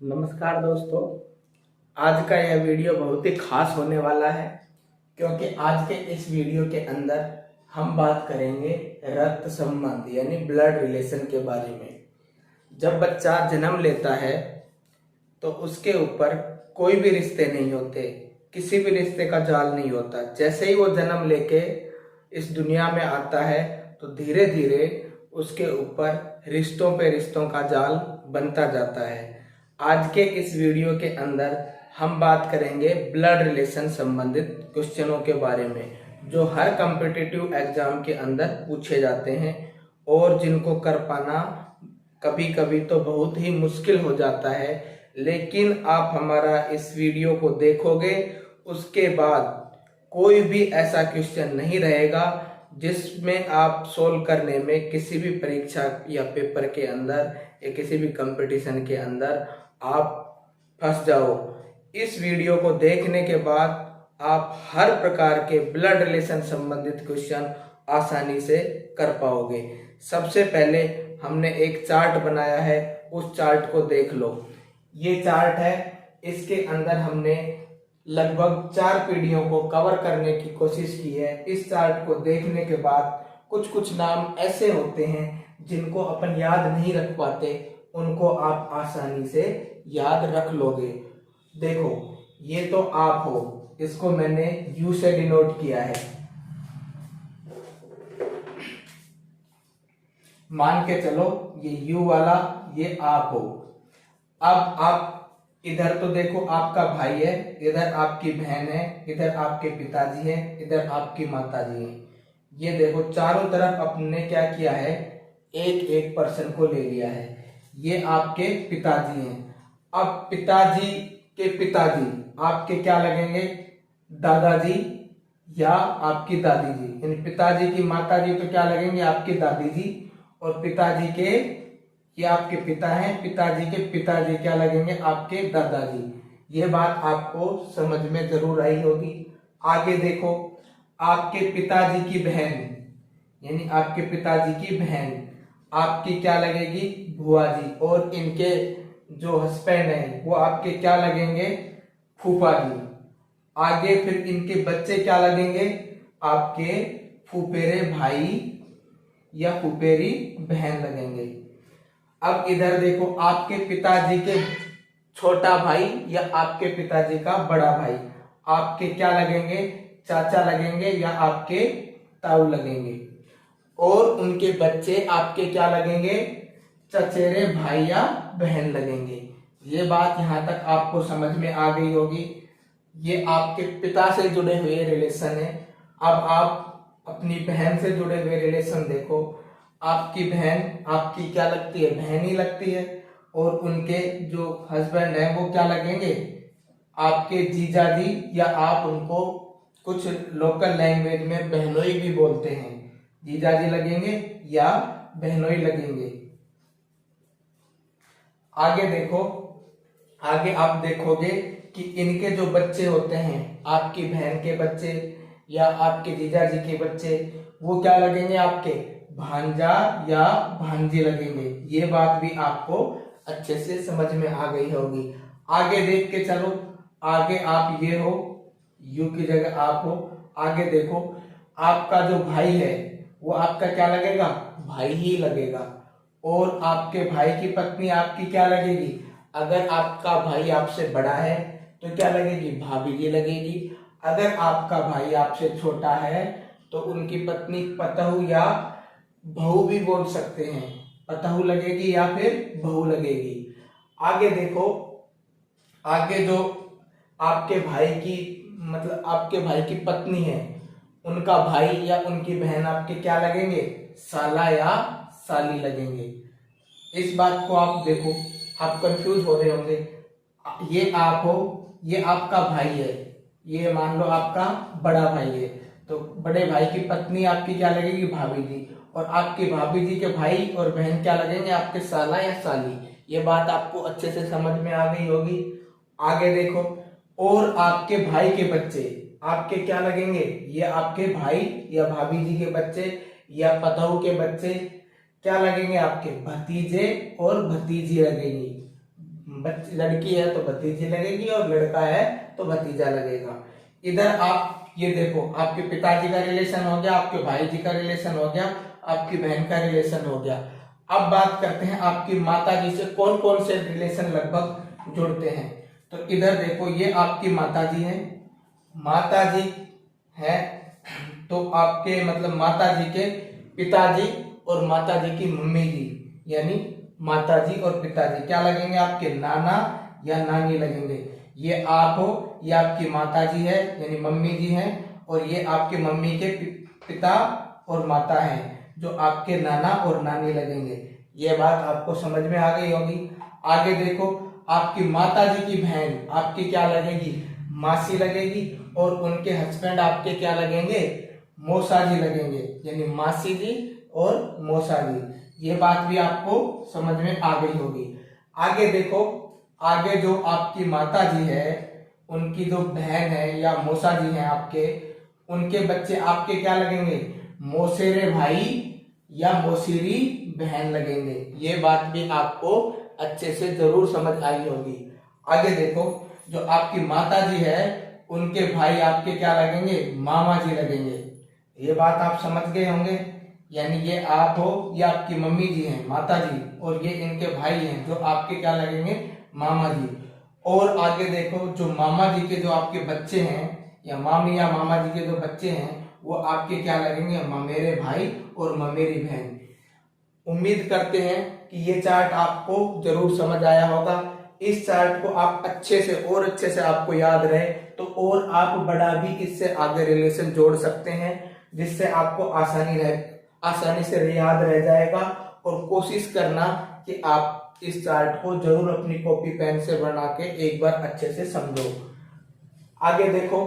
नमस्कार दोस्तों। आज का यह वीडियो बहुत ही खास होने वाला है क्योंकि आज के इस वीडियो के अंदर हम बात करेंगे रक्त संबंध यानी ब्लड रिलेशन के बारे में। जब बच्चा जन्म लेता है तो उसके ऊपर कोई भी रिश्ते नहीं होते, किसी भी रिश्ते का जाल नहीं होता। जैसे ही वो जन्म लेके इस दुनिया में आता है तो धीरे धीरे उसके ऊपर रिश्तों पे रिश्तों का जाल बनता जाता है। आज के इस वीडियो के अंदर हम बात करेंगे ब्लड रिलेशन संबंधित क्वेश्चनों के बारे में जो हर कॉम्पिटिटिव एग्जाम के अंदर पूछे जाते हैं और जिनको कर पाना कभी कभी तो बहुत ही मुश्किल हो जाता है। लेकिन आप हमारा इस वीडियो को देखोगे उसके बाद कोई भी ऐसा क्वेश्चन नहीं रहेगा जिसमें आप सोल्व करने में किसी भी परीक्षा या पेपर के अंदर या किसी भी कंपटीशन के अंदर आप फंस जाओ। इस वीडियो को देखने के बाद आप हर प्रकार के ब्लड रिलेशन संबंधित क्वेश्चन आसानी से कर पाओगे। सबसे पहले हमने एक चार्ट बनाया है, उस चार्ट को देख लो। ये चार्ट है, इसके अंदर हमने लगभग 4 पीढ़ियों को कवर करने की कोशिश की है। इस चार्ट को देखने के बाद कुछ कुछ नाम ऐसे होते हैं जिनको अपन याद नहीं रख पाते, उनको आप आसानी से याद रख लोगे। देखो, ये तो आप हो, इसको मैंने यू से डिनोट किया है। मान के चलो ये यू वाला ये आप हो। अब आप इधर तो देखो आपका भाई है, इधर आपकी बहन है, इधर आपके पिताजी हैं, इधर आपकी माताजी हैं। ये देखो चारों तरफ अपने क्या किया है, एक एक पर्सन को ले लिया है। ये आपके पिताजी हैं। अब पिताजी के पिताजी आपके क्या लगेंगे, दादाजी या आपकी दादी जी। यानी पिताजी की माताजी तो क्या लगेंगे, आपकी दादी जी। और पिताजी के, ये आपके पिता हैं, पिताजी के पिताजी क्या लगेंगे, आपके दादाजी। ये बात आपको समझ में जरूर आई होगी। आगे देखो, आपके पिताजी की बहन यानी आपके पिताजी की बहन आपकी क्या लगेगी, बुआ जी। और इनके जो हस्बैंड हैं वो आपके क्या लगेंगे, फूफा जी। आगे फिर इनके बच्चे क्या लगेंगे, आपके फुफेरे भाई या फुफेरी बहन लगेंगे। अब इधर देखो, आपके पिताजी के छोटा भाई या आपके पिताजी का बड़ा भाई आपके क्या लगेंगे, चाचा लगेंगे या आपके ताऊ लगेंगे। और उनके बच्चे आपके क्या लगेंगे, चचेरे भाई या बहन लगेंगे। ये बात यहां तक आपको समझ में आ गई होगी। ये आपके पिता से जुड़े हुए रिलेशन है। अब आप अपनी बहन से जुड़े हुए रिलेशन देखो। आपकी बहन आपकी क्या लगती है, बहन ही लगती है। और उनके जो हस्बैंड है वो क्या लगेंगे, आपके जीजा जी, या आप उनको कुछ लोकल लैंग्वेज में बहनोई भी बोलते हैं। जीजा जी लगेंगे या बहनोई लगेंगे। आगे देखो, आगे आप देखोगे कि इनके जो बच्चे होते हैं, आपकी बहन के बच्चे या आपके जीजा जी के बच्चे, वो क्या लगेंगे, आपके भांजा या भांजी लगेंगे। ये बात भी आपको अच्छे से समझ में आ गई होगी। आगे देख के चलो, आगे आप ये हो, यू की जगह आप हो। आगे देखो, आपका जो भाई है वो आपका क्या लगेगा, भाई ही लगेगा। और आपके भाई की पत्नी आपकी क्या लगेगी, अगर आपका भाई आपसे बड़ा है तो क्या लगेगी, भाभी जी लगेगी। अगर आपका भाई आपसे छोटा है तो उनकी पत्नी पतहू या बहू भी बोल सकते हैं, पतहू लगेगी या फिर बहू लगेगी। आगे देखो, आगे जो आपके भाई की मतलब आपके भाई की पत्नी है, उनका भाई या उनकी बहन आपके क्या लगेंगे, साला या साली लगेंगे। इस बात को आप देखो, आप कंफ्यूज हो रहे होंगे। ये आप हो, ये आपका भाई है, ये मान लो आपका बड़ा भाई है, तो बड़े भाई की पत्नी आपकी क्या लगेगी, भाभी जी। और आपकी भाभी जी के भाई और बहन क्या लगेंगे, आपके साला या साली। ये बात आपको अच्छे से समझ में आ गई होगी। आगे देखो, और आपके भाई के बच्चे आपके क्या लगेंगे, ये आपके भाई या भाभी जी के बच्चे या पतोहू के बच्चे क्या लगेंगे, आपके भतीजे और भतीजी लगेंगी। लड़की है तो भतीजी लगेगी और लड़का है तो भतीजा लगेगा। इधर आप ये देखो, आपके पिताजी का रिलेशन हो गया, आपके भाई जी का रिलेशन हो गया, आपकी बहन का रिलेशन हो गया। अब बात करते हैं आपकी माता जी से कौन कौन से रिलेशन लगभग जुड़ते हैं। तो इधर देखो, ये आपकी माता जी है, माता जी है तो आपके मतलब माता जी के पिताजी और माता जी की मम्मी जी, यानी माता जी और पिताजी क्या लगेंगे, आपके नाना या नानी लगेंगे। ये आप हो, ये आपकी माता जी है यानी मम्मी जी हैं, और ये आपके मम्मी के पिता और माता हैं जो आपके नाना और नानी लगेंगे। ये बात आपको समझ में आ गई होगी। आगे देखो, आपकी माता जी की बहन आपकी क्या लगेगी, मासी लगेगी, और उनके हस्बैंड आपके क्या लगेंगे, मौसा जी लगेंगे, यानी मासी जी और मौसा जी। ये बात भी आपको समझ में आ गई होगी। आगे देखो, आगे जो आपकी माता जी है उनकी जो बहन है या मौसा जी हैं आपके, उनके बच्चे आपके क्या लगेंगे, मौसेरे भाई या मौसेरी बहन लगेंगे। ये बात भी आपको अच्छे से जरूर समझ आई होगी। आगे देखो, जो आपकी माता जी है उनके भाई आपके क्या लगेंगे, मामा जी लगेंगे। ये बात आप समझ गए होंगे, यानी ये आप हो, ये आपकी मम्मी जी हैं माता जी, और ये इनके भाई हैं जो आपके क्या लगेंगे, मामा जी। और आगे देखो, जो मामा जी के जो आपके बच्चे हैं या मामी या मामा जी के जो बच्चे हैं वो आपके क्या लगेंगे, ममेरे भाई और ममेरी बहन। उम्मीद करते हैं कि ये चार्ट आपको जरूर समझ आया होगा। इस चार्ट को आप अच्छे से और अच्छे से आपको याद रहे तो और आप बड़ा भी इससे आगे रिलेशन जोड़ सकते हैं, जिससे आपको आसानी से याद रह जाएगा। और कोशिश करना कि आप इस चार्ट को जरूर अपनी कॉपी पेन से बना के एक बार अच्छे से समझो। आगे देखो,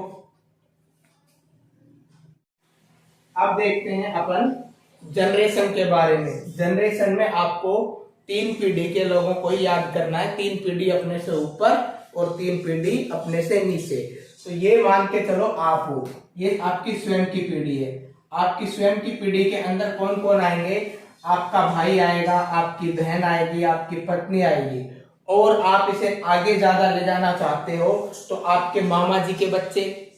अब देखते हैं अपन जनरेशन के बारे में। जनरेशन में आपको 3 पीढ़ी के लोगों को ही याद करना है, 3 पीढ़ी अपने से ऊपर और 3 पीढ़ी अपने से नीचे। तो ये मान के चलो आप हो, ये आपकी स्वयं की पीढ़ी है। आपकी स्वयं की पीढ़ी के अंदर कौन कौन आएंगे, आपका भाई आएगा, आपकी बहन आएगी, आपकी पत्नी आएगी। और आप इसे आगे ज्यादा ले जाना चाहते हो तो आपके मामा जी के बच्चे,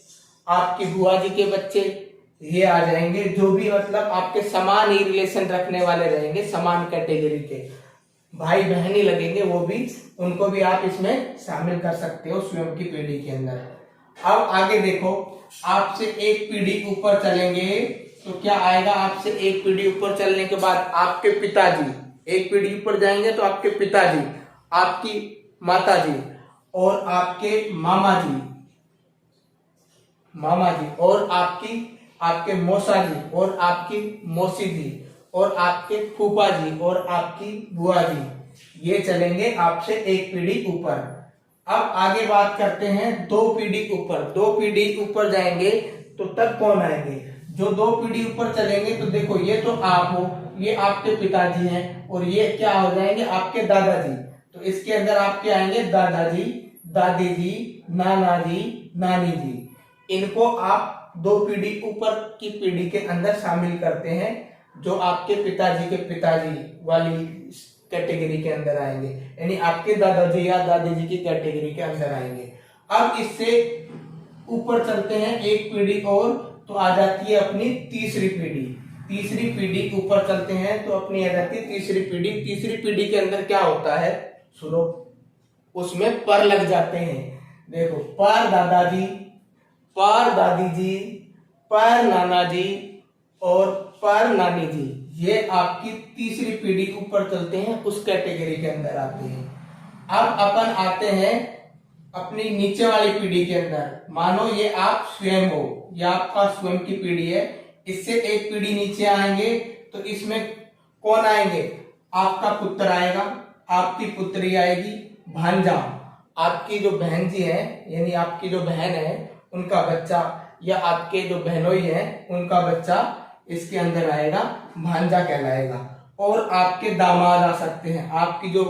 आपकी बुआ जी के बच्चे ये आ जाएंगे, जो भी मतलब आपके समान ही रिलेशन रखने वाले रहेंगे, समान कैटेगरी के भाई बहन ही लगेंगे, वो भी उनको भी आप इसमें शामिल कर सकते हो स्वयं की पीढ़ी के अंदर। अब आगे देखो, आपसे एक पीढ़ी ऊपर चलेंगे तो क्या आएगा, आपसे एक पीढ़ी ऊपर चलने के बाद आपके पिताजी, एक पीढ़ी ऊपर जाएंगे तो आपके पिताजी, आपकी माता जी और आपके मामा जी और आपके मौसा जी और आपकी मौसी जी और आपके फूफा जी और आपकी बुआ जी, ये चलेंगे आपसे एक पीढ़ी ऊपर। अब आगे बात करते हैं 2 पीढ़ी ऊपर। 2 पीढ़ी ऊपर जाएंगे तो तब कौन आएंगे, जो 2 पीढ़ी ऊपर चलेंगे तो देखो, ये तो आप हो, ये आपके पिताजी हैं, और ये क्या हो जाएंगे, आपके दादाजी। तो इसके अंदर आपके आएंगे दादाजी, दादी जी, नाना जी, नानी जी। इनको आप 2 पीढ़ी ऊपर की पीढ़ी के अंदर शामिल करते हैं, जो आपके पिताजी के पिताजी वाली कैटेगरी के अंदर आएंगे, यानी आपके दादाजी या दादी जी की कैटेगरी के अंदर आएंगे। अब इससे ऊपर चलते हैं एक पीढ़ी और, तो आ जाती है अपनी तीसरी पीढ़ी। तीसरी पीढ़ी ऊपर चलते हैं तो अपनी आ जाती है तीसरी पीढ़ी। तीसरी पीढ़ी के अंदर क्या होता है, सुनो, उसमें पर लग जाते हैं। देखो, पर दादाजी, पर दादी जी, पर नाना जी और पर नानी जी, ये आपकी तीसरी पीढ़ी ऊपर चलते हैं, उस कैटेगरी के अंदर आते हैं। अब अपन आते हैं अपनी नीचे वाली पीढ़ी के अंदर। मानो ये आप स्वयं हो, ये आपका स्वयं की पीढ़ी है, इससे एक पीढ़ी नीचे आएंगे तो इसमें कौन आएंगे, आपका पुत्र आएगा, आपकी पुत्री आएगी, भांजा, आपकी जो बहन जी है यानी आपकी जो बहन है उनका बच्चा, या आपके जो बहनोई है उनका बच्चा इसके अंदर आएगा, भांजा कहलाएगा। और आपके दामाद आ सकते हैं, आपकी जो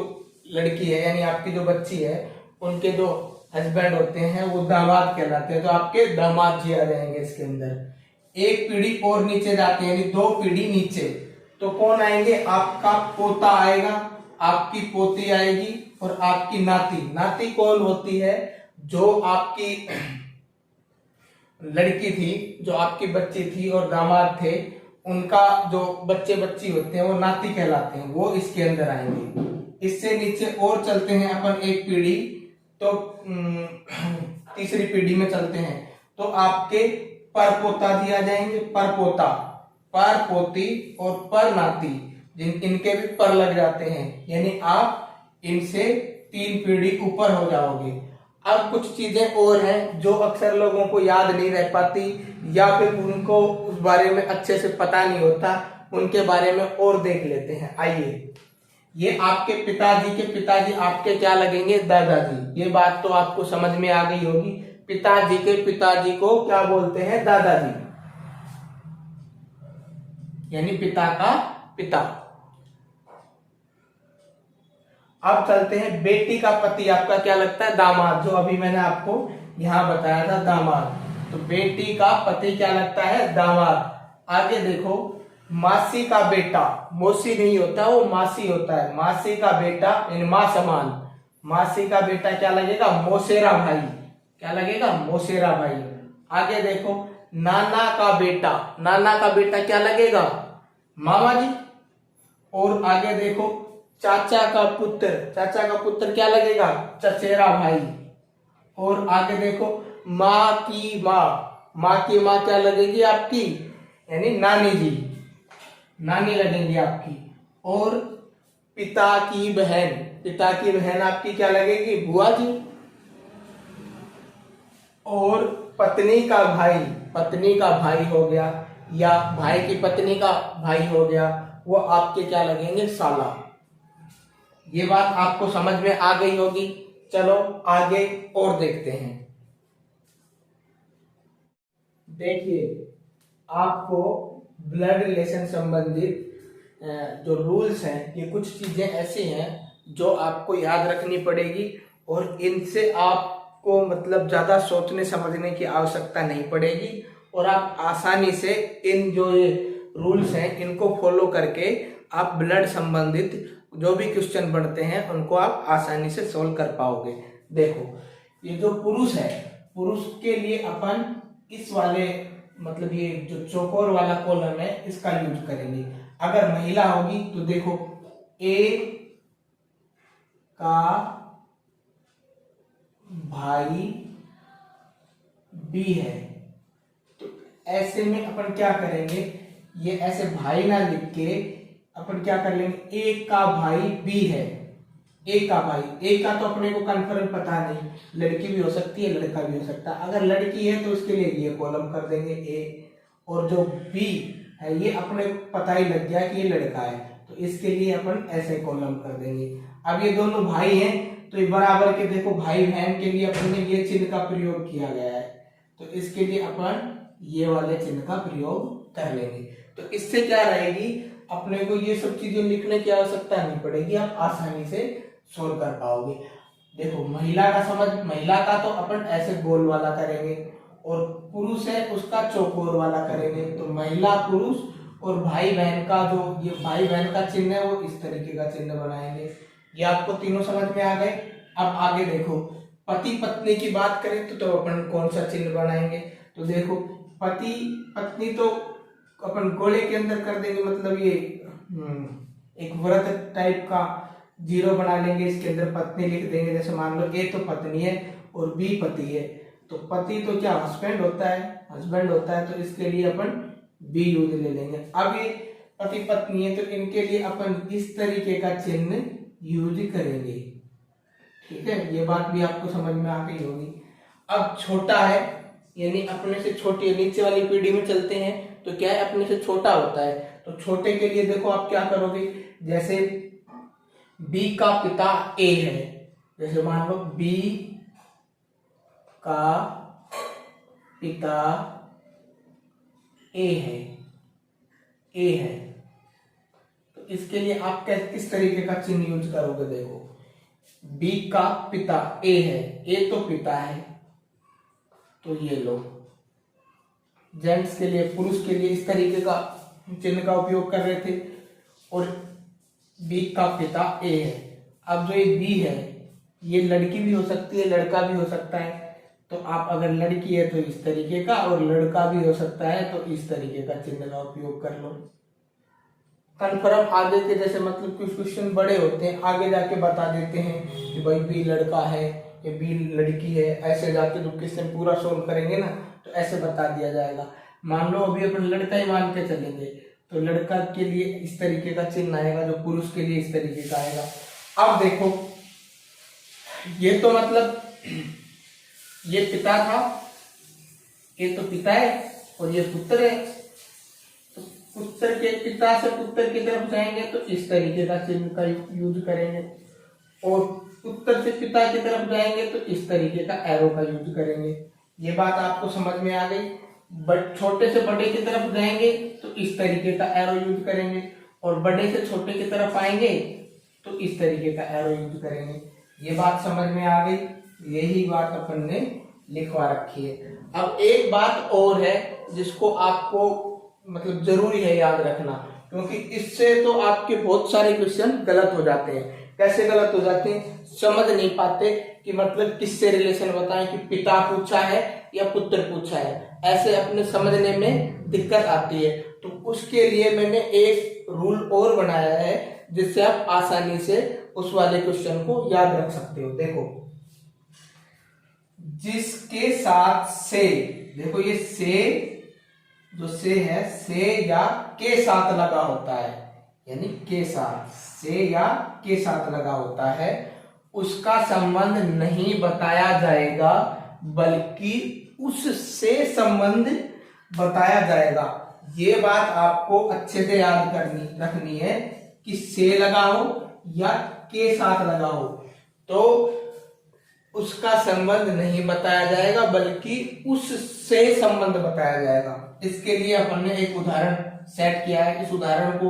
लड़की है यानी आपकी जो बच्ची है उनके जो हस्बैंड होते हैं वो दामाद कहलाते हैं, तो आपके दामाद जी आ जाएंगे इसके अंदर। एक पीढ़ी और नीचे जाते हैं, यानी 2 पीढ़ी नीचे, तो कौन आएंगे, आपका पोता आएगा, आपकी पोती आएगी, और आपकी नाती। नाती कौन होती है? जो आपकी लड़की थी, जो आपकी बच्ची थी और दामाद थे, उनका जो बच्चे बच्ची होते हैं वो नाती कहलाते हैं, वो इसके अंदर आएंगे। इससे नीचे और चलते हैं अपन एक पीढ़ी, तो तीसरी पीढ़ी में चलते हैं, तो आपके परपोता भी आ जाएंगे। परपोता, परपोती और परनाती, इनके भी पर लग जाते हैं, यानी आप इनसे 3 पीढ़ी ऊपर हो जाओगे। अब कुछ चीजें और हैं जो अक्सर लोगों को याद नहीं रह पाती, या फिर उनको उस बारे में अच्छे से पता नहीं होता, उनके बारे में और देख लेते हैं। आइए, ये आपके पिताजी के पिताजी आपके क्या लगेंगे? दादाजी। ये बात तो आपको समझ में आ गई होगी। पिताजी के पिताजी को क्या बोलते हैं? दादाजी, यानी पिता का पिता। अब चलते हैं, बेटी का पति आपका क्या लगता है? दामाद, जो अभी मैंने आपको यहां बताया था, दामाद। तो बेटी का पति क्या लगता है? दामाद। आगे देखो, मासी का बेटा, मौसी नहीं होता, वो मासी होता है। मासी का बेटा इन मां समान, मासी का बेटा क्या लगेगा? मौसेरा भाई। क्या लगेगा? मौसेरा भाई। आगे देखो, नाना का बेटा, नाना का बेटा क्या लगेगा? मामा जी। और आगे देखो, चाचा का पुत्र, चाचा का पुत्र क्या लगेगा? चचेरा भाई। और आगे देखो, माँ की माँ, माँ की माँ क्या लगेगी आपकी? यानी नानी जी, नानी लगेंगी आपकी। और पिता की बहन, पिता की बहन आपकी क्या लगेगी? बुआ जी। और पत्नी का भाई, पत्नी का भाई हो गया, या भाई की पत्नी का भाई हो गया, वो आपके क्या लगेंगे? साला। ये बात आपको समझ में आ गई होगी। चलो आगे और देखते हैं। देखिए, आपको ब्लड रिलेशन संबंधित जो रूल्स हैं, ये कुछ चीजें ऐसी हैं जो आपको याद रखनी पड़ेगी, और इनसे आपको मतलब ज्यादा सोचने समझने की आवश्यकता नहीं पड़ेगी, और आप आसानी से इन जो ये रूल्स हैं इनको फॉलो करके आप ब्लड संबंधित जो भी क्वेश्चन बनते हैं उनको आप आसानी से सोल्व कर पाओगे। देखो, ये जो पुरुष है, पुरुष के लिए अपन इस वाले मतलब ये जो चौकोर वाला कॉलम है इसका यूज करेंगे। अगर महिला होगी तो देखो, ए का भाई बी है, तो ऐसे में अपन क्या करेंगे? ये ऐसे भाई ना लिख के अपन क्या कर लेंगे? ए का भाई बी है, ए का भाई। ए का तो अपने को कंफर्म पता नहीं, लड़की भी हो सकती है, लड़का भी हो सकता है। अगर लड़की है तो उसके लिए ये कॉलम कर देंगे ए, और जो बी है ये अपने को पता ही लग गया कि ये लड़का है, तो इसके लिए अपन ऐसे कॉलम कर देंगे। अब ये दोनों भाई हैं तो ये बराबर के, देखो भाई बहन के लिए अपन ने ये चिन्ह का प्रयोग किया गया है, तो इसके लिए अपन ये वाले चिन्ह का प्रयोग कर लेंगे। तो इससे क्या रहेगी, अपने को ये सब चीजें लिखने की आवश्यकता नहीं पड़ेगी, आप आसानी से सोल्व कर पाओगे। देखो, महिला का समझ, महिला का तो अपन ऐसे गोल वाला करेंगे, और पुरुष है उसका चौकोर वाला करेंगे। तो महिला, पुरुष और भाई बहन का जो ये भाई बहन का चिन्ह है वो इस तरीके का चिन्ह बनाएंगे। ये आपको तीनों समझ में आ गए। अब आगे देखो, पति पत्नी की बात करें तो अपन कौन सा चिन्ह बनाएंगे? तो देखो, पति पत्नी तो अपन गोले के अंदर कर देंगे, मतलब ये एक व्रत टाइप का जीरो बना लेंगे, इसके अंदर पत्नी लिख देंगे। जैसे मान लो ए तो पत्नी है और बी पति है, तो पति तो क्या हस्बैंड होता है, हस्बैंड होता है, तो इसके लिए अपन बी यूज ले लेंगे। अब ये पति पत्नी है तो इनके लिए अपन इस तरीके का चिन्ह यूज करेंगे। ठीक है, ये बात भी आपको समझ में आ गई होगी। अब छोटा है, यानी अपने से छोटी, नीचे वाली पीढ़ी में चलते हैं तो क्या है, अपने से छोटा होता है। तो छोटे के लिए देखो आप क्या करोगे, जैसे बी का पिता ए है, जैसे मान लो बी का पिता ए है, ए है, तो इसके लिए आप किस तरीके का चिन्ह यूज करोगे? देखो, बी का पिता ए है, ए तो पिता है, तो ये लो। जेंट्स के लिए, पुरुष के लिए इस तरीके का चिन्ह का उपयोग कर रहे थे, और बी का पिता ए है। अब जो ये बी है ये लड़की भी हो सकती है, लड़का भी हो सकता है। तो आप अगर लड़की है तो इस तरीके का, और लड़का भी हो सकता है तो इस तरीके का चिन्ह का उपयोग कर लो। कन्फर्म आगे के जैसे मतलब कुछ क्वेश्चन बड़े होते हैं, आगे जाके बता देते हैं कि भाई बी लड़का है या बी लड़की है, ऐसे जाके जो क्वेश्चन पूरा सोल्व करेंगे ना तो ऐसे बता दिया जाएगा। मान लो अभी अपन लड़का ही मान के चलेंगे तो लड़का के लिए इस तरीके का चिन्ह आएगा, जो पुरुष के लिए इस तरीके का आएगा। अब देखो ये तो मतलब ये पिता था, ये तो पिता है और ये पुत्र है। तो पुत्र के पिता से पुत्र की तरफ जाएंगे तो इस तरीके का चिन्ह का यूज करेंगे, और पुत्र से पिता की तरफ जाएंगे तो इस तरीके का एरो का यूज करेंगे। ये बात आपको समझ में आ गई। बट छोटे से बड़े की तरफ जाएंगे तो इस तरीके का एरो यूज करेंगे, और बड़े से छोटे की तरफ आएंगे तो इस तरीके का एरो यूज करेंगे। ये बात समझ में आ गई। यही बात अपन ने लिखवा रखी है। अब एक बात और है जिसको आपको मतलब जरूरी है याद रखना, क्योंकि इससे तो आपके बहुत सारे क्वेश्चन गलत हो जाते हैं। कैसे गलत हो जाते हैं? समझ नहीं पाते कि मतलब किससे रिलेशन बताएं, कि पिता पूछा है या पुत्र पूछा है, ऐसे अपने समझने में दिक्कत आती है। तो उसके लिए मैंने एक रूल और बनाया है जिससे आप आसानी से उस वाले क्वेश्चन को याद रख सकते हो। देखो, जिसके साथ से, देखो ये से जो से है, से या के साथ लगा होता है, यानी के साथ, से या के साथ लगा होता है, उसका संबंध नहीं बताया जाएगा बल्कि उससे संबंध बताया जाएगा। ये बात आपको अच्छे से याद रखनी है कि से लगा हो या के साथ लगा हो तो उसका संबंध नहीं बताया जाएगा बल्कि उससे संबंध बताया जाएगा। इसके लिए अपन ने एक उदाहरण सेट किया है। इस उदाहरण को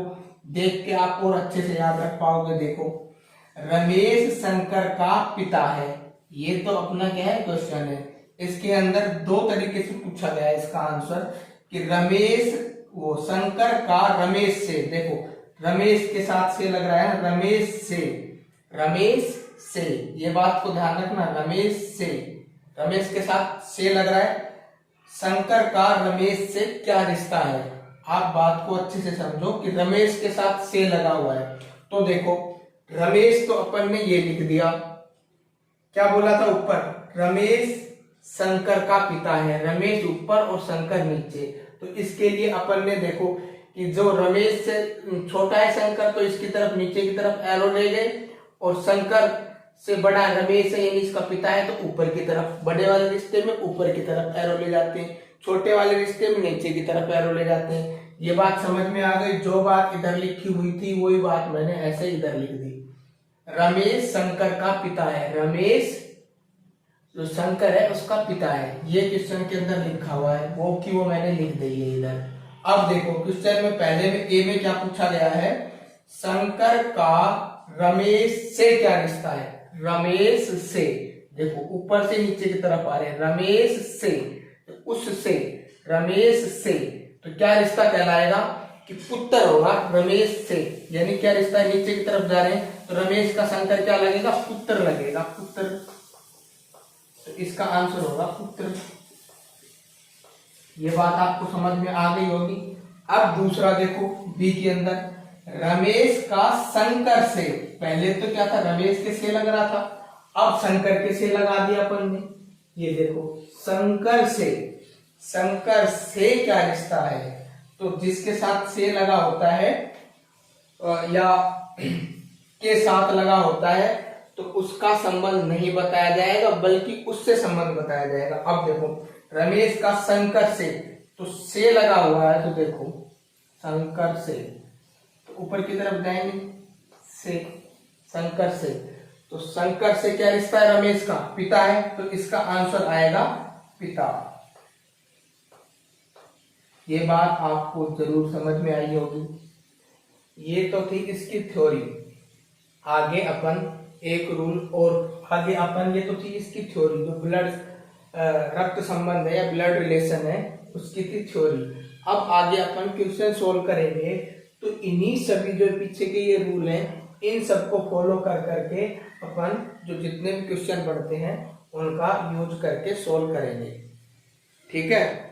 देख के आप और अच्छे से याद रख पाओगे। देखो, रमेश शंकर का पिता है। ये तो अपना क्या है, क्वेश्चन है। इसके अंदर दो तरीके से पूछा गया है इसका आंसर कि रमेश, वो शंकर का रमेश से, देखो रमेश के साथ से लग रहा है, रमेश से, रमेश से, ये बात को ध्यान रखना, रमेश से, रमेश के साथ से लग रहा है। शंकर का रमेश से क्या रिश्ता है? आप बात को अच्छे से समझो कि रमेश के साथ से लगा हुआ है। तो देखो, रमेश तो अपन ने ये लिख दिया, क्या बोला था ऊपर, रमेश शंकर का पिता है, रमेश ऊपर और शंकर नीचे। तो इसके लिए अपन ने देखो कि जो रमेश से छोटा है शंकर, तो इसकी तरफ नीचे की तरफ एरो ले गए, और शंकर से बड़ा रमेश है यानी इसका पिता है तो ऊपर की तरफ, बड़े वाले रिश्ते में ऊपर की तरफ एरो ले जाते हैं, छोटे वाले रिश्ते में नीचे की तरफ एरो ले जाते हैं। ये बात समझ में आ गई। जो बात इधर लिखी हुई थी वही बात मैंने ऐसे इधर लिख दी। रमेश शंकर का पिता है, रमेश जो शंकर है उसका पिता है, ये क्वेश्चन के अंदर लिखा हुआ है, वो की वो मैंने लिख दी है इधर। अब देखो क्वेश्चन में पहले में ए में क्या पूछा गया है, शंकर का रमेश से क्या रिश्ता है, रमेश से, देखो ऊपर से नीचे की तरफ आ रहे हैं, रमेश से, उससे, रमेश से, तो क्या रिश्ता कहलाएगा कि पुत्र होगा रमेश से, यानी क्या रिश्ता है, नीचे की तरफ जा रहे हैं तो रमेश का शंकर क्या लगेगा, पुत्र लगेगा, पुत्र। तो इसका आंसर होगा पुत्र। ये बात आपको समझ में आ गई होगी। अब दूसरा देखो, बी के अंदर रमेश का शंकर से, पहले तो क्या था, रमेश के से लग रहा था, अब शंकर के से लगा दिया अपन ने। ये देखो शंकर से, शंकर से क्या रिश्ता है, तो जिसके साथ से लगा होता है या के साथ लगा होता है तो उसका संबंध नहीं बताया जाएगा बल्कि उससे संबंध बताया जाएगा। अब देखो रमेश का शंकर से, तो से लगा हुआ है, तो देखो शंकर से, तो ऊपर की तरफ जाएंगे से, शंकर से, तो शंकर से क्या रिश्ता है, रमेश का पिता है, तो इसका आंसर आएगा पिता। ये बात आपको जरूर समझ में आई होगी। ये तो थी इसकी थ्योरी। आगे अपन एक रूल और आगे अपन, ये तो थी इसकी थ्योरी, जो ब्लड रक्त संबंध है या ब्लड रिलेशन है उसकी थी थ्योरी। अब आगे अपन क्वेश्चन सोल्व करेंगे तो इन्हीं सभी जो पीछे के ये रूल हैं इन सबको फॉलो कर करके अपन जो जितने भी क्वेश्चन पढ़ते हैं उनका यूज करके सोल्व करेंगे। ठीक है।